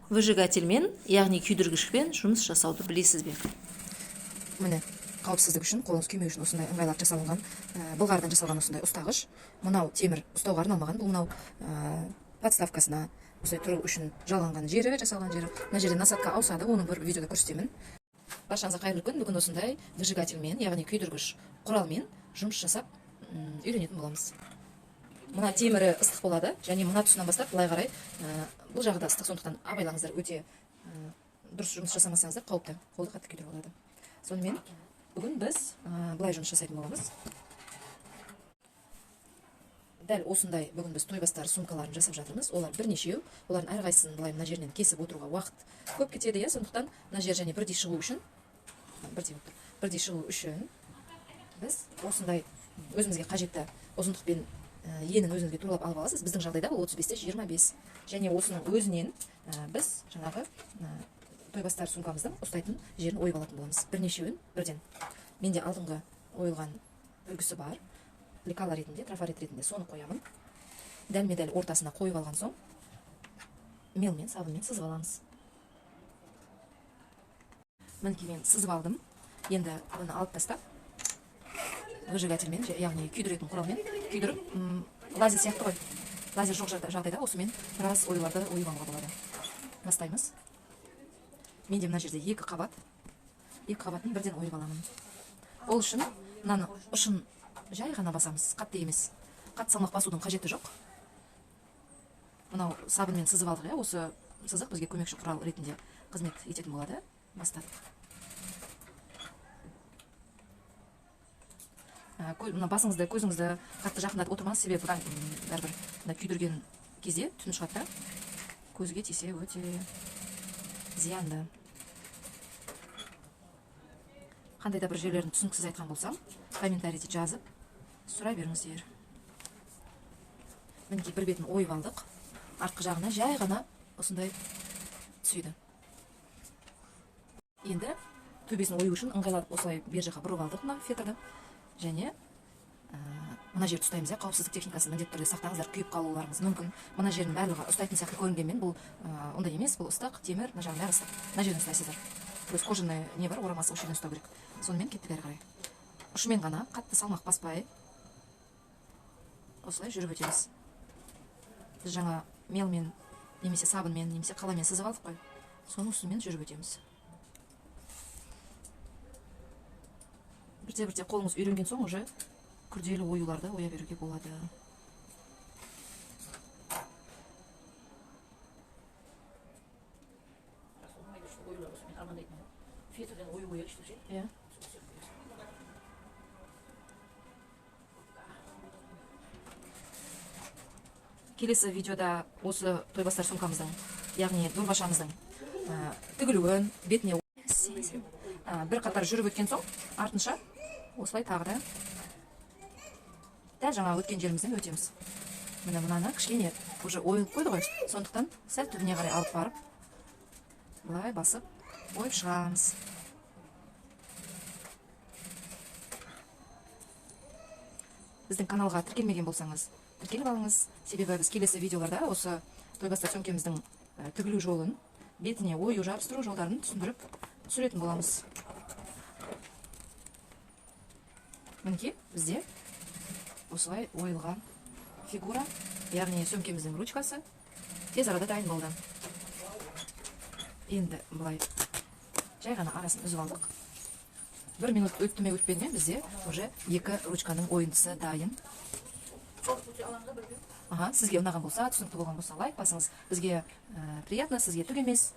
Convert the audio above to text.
Выжигательмен, яғни күйдіргішпен жұмыс жасауды білесіз бе? Міне, қауіпсіздік үшін, қолыңыз күймеу үшін осындай ыңғайлап жасалынған, былғарыдан жасалған осындай ұстағыш. Мынау темір ұстауға арналмаған, бұл мынау подставкасына осылай тұру үшін жалғанған жері, жасалған жері. Мына жерде насадка ауысады, оның бір видеода көрсетемін. Баршаңызға қайырлы күн. Бүгін осындай выжигательмен, яғни күйдіргіш құралмен жұмыс жасап үйренетін боламыз. Мына темірі ыстық болады, және мына тұсынан бастап былай қарай бұл жағы да ыстық, сондықтан абайлаңыздар, өте дұрыс жұмыс жасамасаңыздар қауіпті, қолды қатты күйдіріп алады. Сонымен бүгін біз былай жұмыс жасайтын боламыз. Дәл осындай бүгін біз тойбастар сумкаларын жасап жатырмыз. Олар бірнешеу, олардың әрқайсысын былай мына жерінен кесіп отыруға уақыт көп кетеді, сондықтан мына жер және бірдей шығу үшін біз осындай өзімізге қажетті ұзындықпен енін өзіңізге туралап алып аласыз. Біздің жағдайда ол 35-те 25. Және осының өзінен біз жаңағы тойбастар сумкамыздың ұстайтын жерін ойып алатын боламыз. Бірнешеуін бірден. Менде алдыңғы ойылған үлгісі бар. Лекала ретінде, трафарет ретінде соны қоямын. Дәлме-дәл ортасына қойып алған соң, мелмен, сабынмен сызып аламыз. Мінекей мен сызып алдым. Енді оны алып тастап, выжигательмен, яғни күйдіретін құралмен күйдіріп, лазер сияқты ғой. Лазер жоқ жағдайда осымен біраз оюларды ойып алуға болады. Бастаймыз. Менде мына жерде екі қабатын бірден ойып аламын. Ол үшін мынаны ұшын жай ғана басамыз, қатты емес. Қатты салмақ басудың қажеті жоқ. Мынау сабынмен сызып алдық, осы сызық бізге көмекші құрал ретінде қызмет ететін болады. Бастадық. Мына басыңызды, көзіңізді қатты жақындатып отырмаңыз, себебі бәрібір күйдірген кезде түн шығады, көзге тисе өте зиянды. Қандай да бір жерлерін түсініксіз айтқан болсам, комментарийде жазып сұрай беріңіздер. Мінекей бір бетін ойып алдық, артқы жағына жай ғана осындай түседі. Енді төбесін ою үшін ыңғайлап осылай бер жаққа бұрып алдық мына фетрді. Және мына жерді ұстаймыз, қауіпсіздік техникасын міндетті түрде сақтаңыздар, күйіп қалуларыңыз мүмкін. Мына жердің барлығы ұстайтын сияқты көрінгенмен, бұл ондай емес, бұл ыстық, темір, мына жағын бәрі ыстық. Мына жерден ұстайсыздар. Өз кожаный не бар, орамасы, осы жерден ұстау керек. Сонымен кеттік әрі қарай. Ұшымен ғана қатты салмақ баспай осылай жүріп өтеміз. Біз жаңа мелмен, немесе сабынмен, немесе қаламен сызып алдық қой. Соның үстімен жүріп өтеміз. Бірте-бірте қолыңыз үйренген соң уже күрделі оюларды оя беруге болады. Келесі видеода осы тойбастар сумкамыздың, яғни дорбашамыздың тігілуін, бетіне бір қатар жүріп өткен соң, артынша осылай тағы да дәл жаңа өткен жерімізден өтеміз. Міне мынаны кішкене уже ойылып қойды ғой, сондықтан сәл түбіне қарай алып барып, былай басып ойып шығамыз. Біздің каналға тіркелмеген болсаңыз, тіркеліп алыңыз, себебі біз келесі видеоларда осы тойбастар сөмкеміздің тігілу жолын, бетіне ою жабыстыру жолдарын түсіндіріп түсіретін боламыз. Мінекей бізде осылай ойылған фигура, яғни сөмкеміздің ручкасы тез арада дайын болды. Енді былай жай ғана арасын үзіп алдық. 1 минут өтті ме өтпеді ме, бізде уже екі ручканың ойындысы дайын. Сізге ұнаған болса, түсінікті болған болса, лайк басыңыз. Бізге приятно, сізге түк емес.